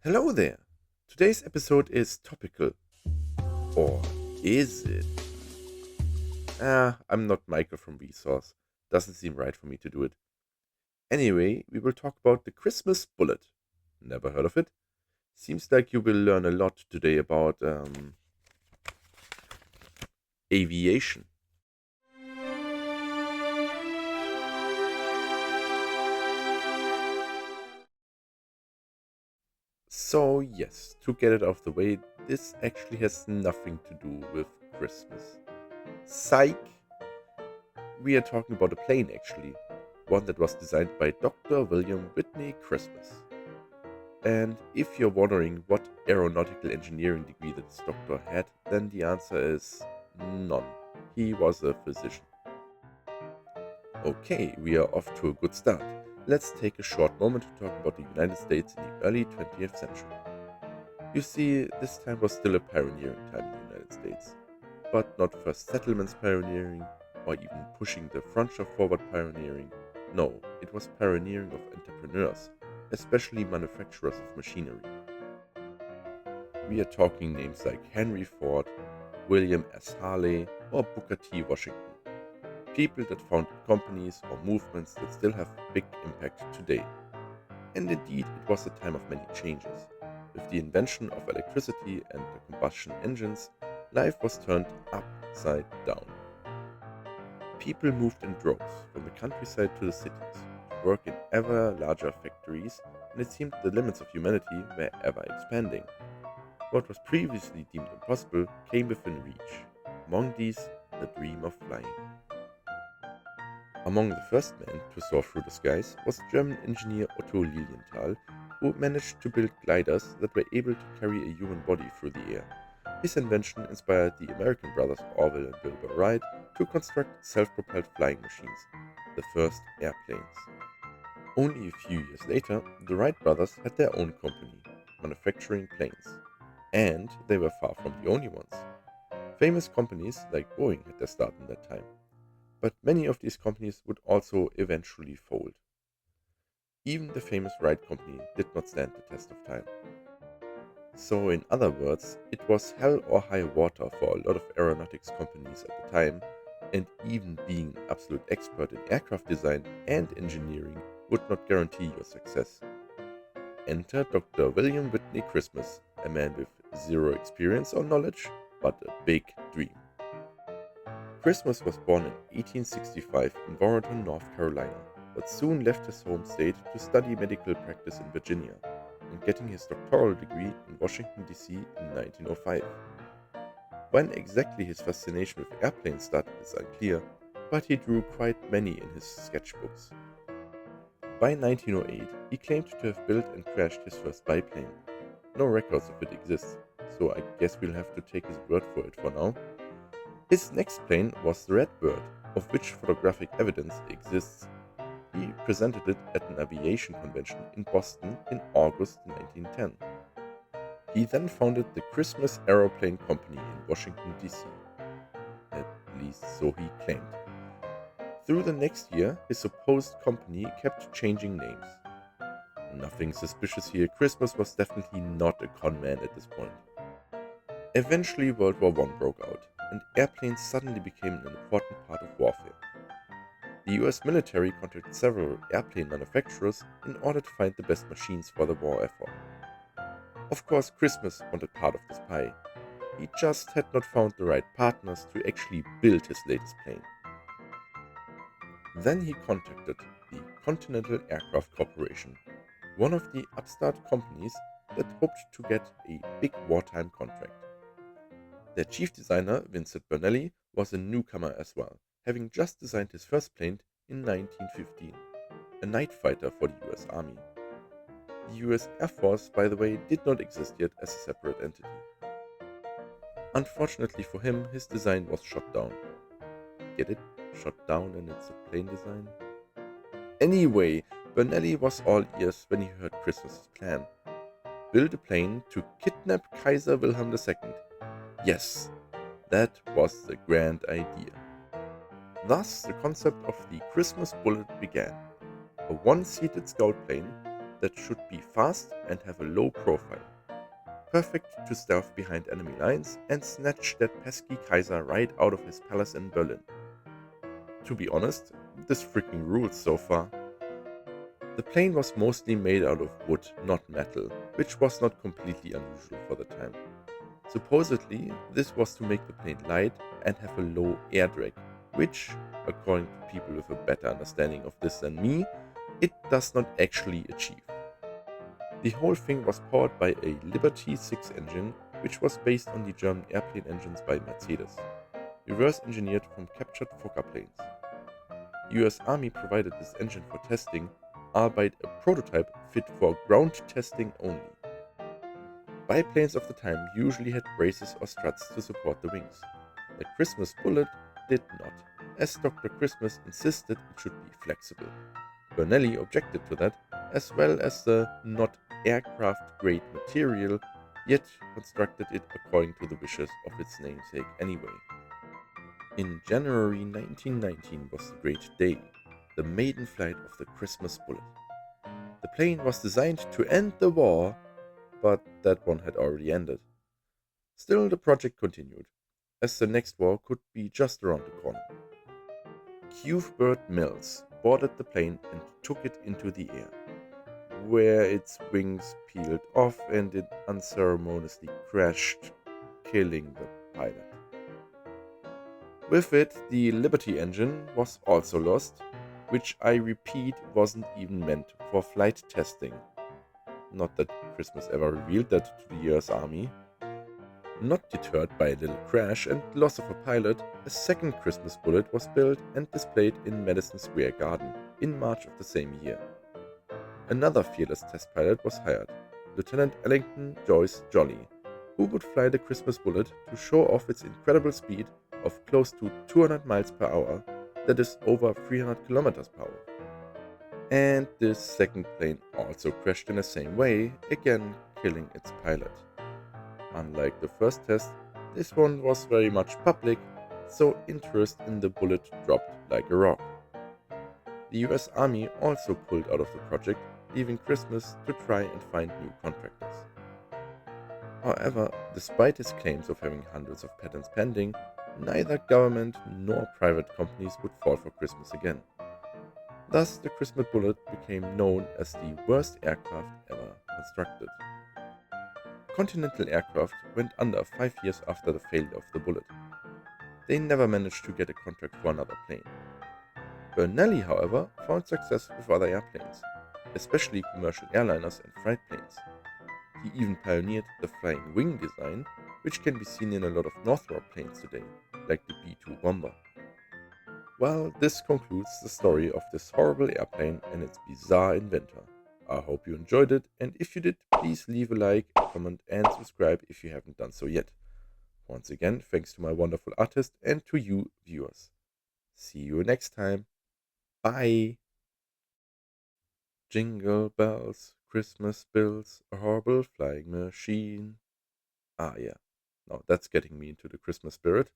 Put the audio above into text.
Hello there! Today's episode is topical. Or is it? I'm not Michael from Vsauce. Doesn't seem right for me to do it. Anyway, we will talk about the Christmas bullet. Never heard of it? Seems like you will learn a lot today about aviation. So, yes, to get it out of the way, this actually has nothing to do with Christmas. Psych! We are talking about a plane actually, one that was designed by Dr. William Whitney Christmas. And if you're wondering what aeronautical engineering degree that this doctor had, then the answer is none. He was a physician. Okay, we are off to a good start. Let's take a short moment to talk about the United States in the early 20th century. You see, this time was still a pioneering time in the United States. But not first settlements pioneering, or even pushing the frontier forward pioneering. No, it was pioneering of entrepreneurs, especially manufacturers of machinery. We are talking names like Henry Ford, William S. Harley, or Booker T. Washington. People that founded companies or movements that still have big impact today. And indeed, it was a time of many changes. With the invention of electricity and the combustion engines, life was turned upside down. People moved in droves from the countryside to the cities to work in ever larger factories, and it seemed the limits of humanity were ever expanding. What was previously deemed impossible came within reach. Among these, the dream of flying. Among the first men to soar through the skies was German engineer Otto Lilienthal, who managed to build gliders that were able to carry a human body through the air. His invention inspired the American brothers Orville and Wilbur Wright to construct self-propelled flying machines, the first airplanes. Only a few years later, the Wright brothers had their own company, manufacturing planes. And they were far from the only ones. Famous companies like Boeing had their start in that time. But many of these companies would also eventually fold. Even the famous Wright company did not stand the test of time. So, in other words, it was hell or high water for a lot of aeronautics companies at the time, and even being an absolute expert in aircraft design and engineering would not guarantee your success. Enter Dr. William Whitney Christmas, a man with zero experience or knowledge, but a big dream. Christmas was born in 1865 in Warrenton, North Carolina, but soon left his home state to study medical practice in Virginia, and getting his doctoral degree in Washington, D.C. in 1905. When exactly his fascination with airplanes started is unclear, but he drew quite many in his sketchbooks. By 1908, he claimed to have built and crashed his first biplane. No records of it exist, so I guess we'll have to take his word for it for now. His next plane was the Red Bird, of which photographic evidence exists. He presented it at an aviation convention in Boston in August 1910. He then founded the Christmas Aeroplane Company in Washington, D.C. At least so he claimed. Through the next year, his supposed company kept changing names. Nothing suspicious here, Christmas was definitely not a con man at this point. Eventually, World War I broke out, and airplanes suddenly became an important part of warfare. The US military contacted several airplane manufacturers in order to find the best machines for the war effort. Of course, Christmas wanted part of this pie. He just had not found the right partners to actually build his latest plane. Then he contacted the Continental Aircraft Corporation, one of the upstart companies that hoped to get a big wartime contract. Their chief designer, Vincent Bernelli, was a newcomer as well, having just designed his first plane in 1915, a night fighter for the US Army. The US Air Force, by the way, did not exist yet as a separate entity. Unfortunately for him, his design was shot down. Get it? Shot down and it's a plane design? Anyway, Bernelli was all ears when he heard Christmas's plan. Build a plane to kidnap Kaiser Wilhelm II. Yes, that was the grand idea. Thus, the concept of the Christmas bullet began. A one-seated scout plane, that should be fast and have a low profile. Perfect to stealth behind enemy lines and snatch that pesky Kaiser right out of his palace in Berlin. To be honest, this freaking rules so far. The plane was mostly made out of wood, not metal, which was not completely unusual for the time. Supposedly, this was to make the plane light and have a low air drag, which, according to people with a better understanding of this than me, it does not actually achieve. The whole thing was powered by a Liberty 6 engine, which was based on the German airplane engines by Mercedes, reverse engineered from captured Fokker planes. The US Army provided this engine for testing, albeit a prototype fit for ground testing only. Biplanes of the time usually had braces or struts to support the wings. The Christmas Bullet did not, as Dr. Christmas insisted it should be flexible. Bernelli objected to that, as well as the not aircraft-grade material, yet constructed it according to the wishes of its namesake anyway. In January 1919 was the great day, the maiden flight of the Christmas Bullet. The plane was designed to end the war, but that one had already ended. Still, the project continued, as the next war could be just around the corner. Cuthbert Mills boarded the plane and took it into the air, where its wings peeled off and it unceremoniously crashed, killing the pilot. With it, the Liberty engine was also lost, which I repeat wasn't even meant for flight testing. Not that Christmas ever revealed that to the US Army. Not deterred by a little crash and loss of a pilot, a second Christmas Bullet was built and displayed in Madison Square Garden in March of the same year. Another fearless test pilot was hired, Lieutenant Ellington Joyce Jolly, who would fly the Christmas Bullet to show off its incredible speed of close to 200 miles per hour, that is over 300 kilometers per hour. And this second plane also crashed in the same way, again killing its pilot. Unlike the first test, this one was very much public, so interest in the Bullet dropped like a rock. The US Army also pulled out of the project, leaving Christmas to try and find new contractors. However, despite his claims of having hundreds of patents pending, neither government nor private companies would fall for Christmas again. Thus, the Christmas Bullet became known as the worst aircraft ever constructed. Continental Aircraft went under 5 years after the failure of the Bullet. They never managed to get a contract for another plane. Bernelli, however, found success with other airplanes, especially commercial airliners and freight planes. He even pioneered the flying wing design, which can be seen in a lot of Northrop planes today, like the B-2 bomber. Well, this concludes the story of this horrible airplane and its bizarre inventor. I hope you enjoyed it, and if you did, please leave a like, comment, and subscribe if you haven't done so yet. Once again, thanks to my wonderful artist and to you, viewers. See you next time. Bye! Jingle bells, Christmas bills, a horrible flying machine. Ah, yeah. Now that's getting me into the Christmas spirit.